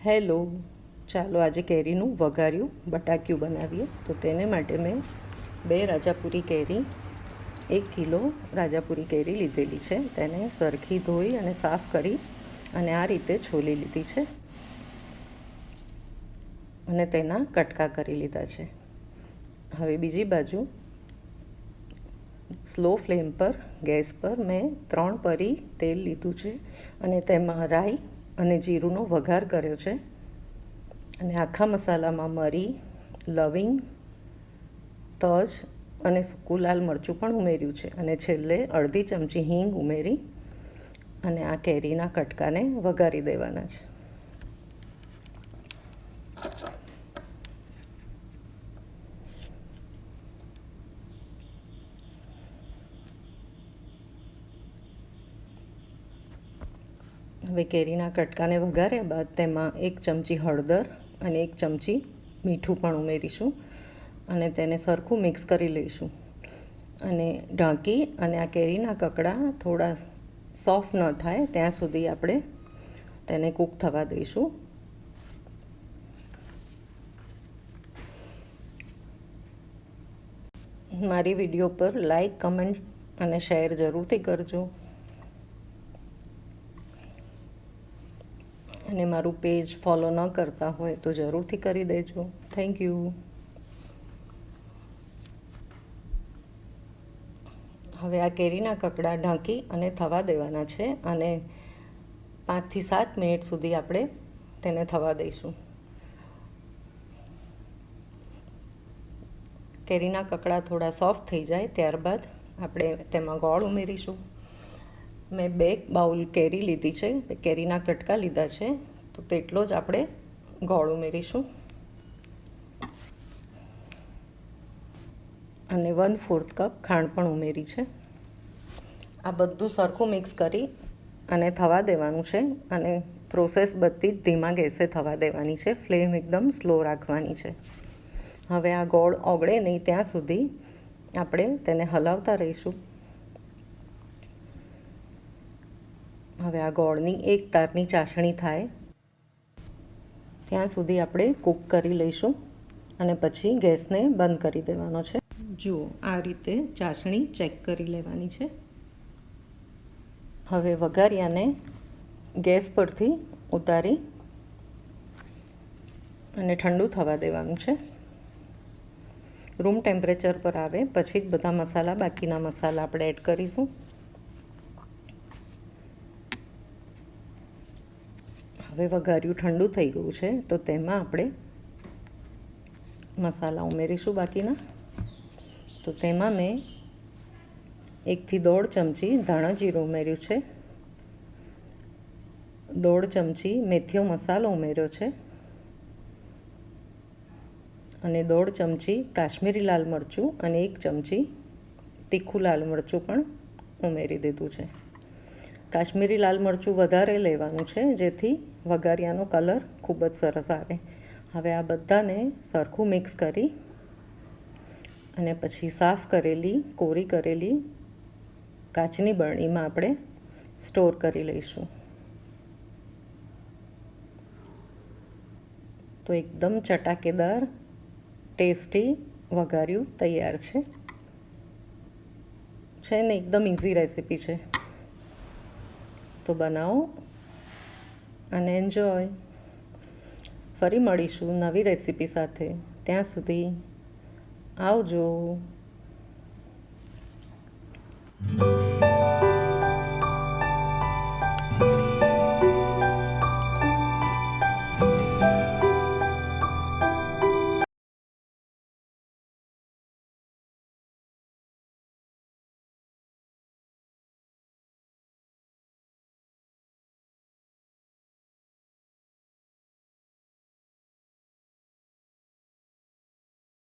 Hello, ચાલો આજે કેરીનું વઘાર્યું બટાક્યું બનાવીએ. તો તેને માટે મેં 2 રાજાપુરી કેરી 1 કિલો રાજાપુરી કેરી લીધેલી છે. તેને સરખી ધોઈ અને સાફ કરી અને આ રીતે છોલી લીધી છે અને તેના કટકા કરી લીધા છે. હવે બીજી બાજુ સ્લો ફ્લેમ પર ગેસ પર મેં 3 પરી તેલ લીધું છે અને તેમાં રાઈ અને જીરુંનો વઘાર કર્યો છે અને આખા મસાલામાં મરી, લવિંગ, તજ અને સૂકું લાલ મરચું પણ ઉમેર્યું છે અને છેલ્લે અડધી ચમચી હિંગ ઉમેરી અને આ કેરીના કટકાને વઘારી દેવાના છે. હવે કેરીના કટકાને વઘાર્યા બાદ તેમાં 1 ચમચી હળદર અને 1 ચમચી મીઠું પણ ઉમેરીશું અને તેને સરખું મિક્સ કરી લઈશું અને ઢાંકી અને આ કેરીના કકડા થોડા સોફ્ટ ન થાય ત્યાં સુધી આપણે તેને કૂક થવા દઈશું. મારી વિડીયો પર લાઈક, કમેન્ટ અને શેર જરૂરથી કરજો અને મારું પેજ ફોલો ન કરતા હોય તો જરૂરથી કરી દેજો. Thank you. હવે આ કેરીના કકડા ઢાંકી અને થવા દેવાના છે અને 5 થી 7 મિનિટ સુધી આપણે તેને થવા દઈશું. કેરીના કકડા થોડા સોફ્ટ થઈ જાય ત્યારબાદ આપણે તેમાં ગોળ ઉમેરીશું. મેં 2 બાઉલ કેરી લીધી છે, કેરીના કટકા લીધા છે, તો તેટલો જ આપણે ગોળ ઉમેરીશું અને 1/4 કપ ખાંડ પણ ઉમેરી છે. આ બધું સરખું મિક્સ કરી અને થવા દેવાનું છે અને પ્રોસેસ બધી જ ધીમા ગેસે થવા દેવાની છે. ફ્લેમ એકદમ સ્લો રાખવાની છે. હવે આ ગોળ ઓગળે નહીં ત્યાં સુધી આપણે તેને હલાવતા રહીશું. હવે આ ગોળની એક તારની ચાસણી થાય ત્યાં સુધી આપણે કૂક કરી લઈશું અને પછી ગેસને બંધ કરી દેવાનો છે. જુઓ, આ રીતે ચાસણી ચેક કરી લેવાની છે. હવે વઘારિયાને ગેસ પરથી ઉતારી અને ઠંડુ થવા દેવાનું છે. રૂમ ટેમ્પરેચર પર આવે પછી જ બધા મસાલા, બાકીના મસાલા આપણે એડ કરીશું. હવે વઘાર્યું ઠંડુ થઈ ગયું છે તો તેમાં આપણે મસાલા ઉમેરીશું બાકીના. તો તેમાં મેં 1 થી 1.5 ચમચી ધાણા જીરું ઉમેર્યું છે, 1.5 ચમચી મેથીનો મસાલો ઉમેર્યો છે અને 1.5 ચમચી કાશ્મીરી લાલ મરચું અને 1 ચમચી તીખું લાલ મરચું પણ ઉમેરી દીધું છે. કાશ્મીરી લાલ મરચું વધારે લેવાનું છે જેથી વઘારિયાનો કલર ખૂબ જ સરસ આવે. હવે આ બધાને સરખું મિક્સ કરી અને પછી સાફ કરેલી, કોરી કરેલી કાચની બરણીમાં આપણે સ્ટોર કરી લઈશું. તો એકદમ ચટાકેદાર, ટેસ્ટી વઘાર્યું તૈયાર છે ને એકદમ ઇઝી રેસીપી છે. તો બનાવો અને એન્જોય. ફરી મળીશું નવી રેસીપી સાથે. ત્યાં સુધી આવજો.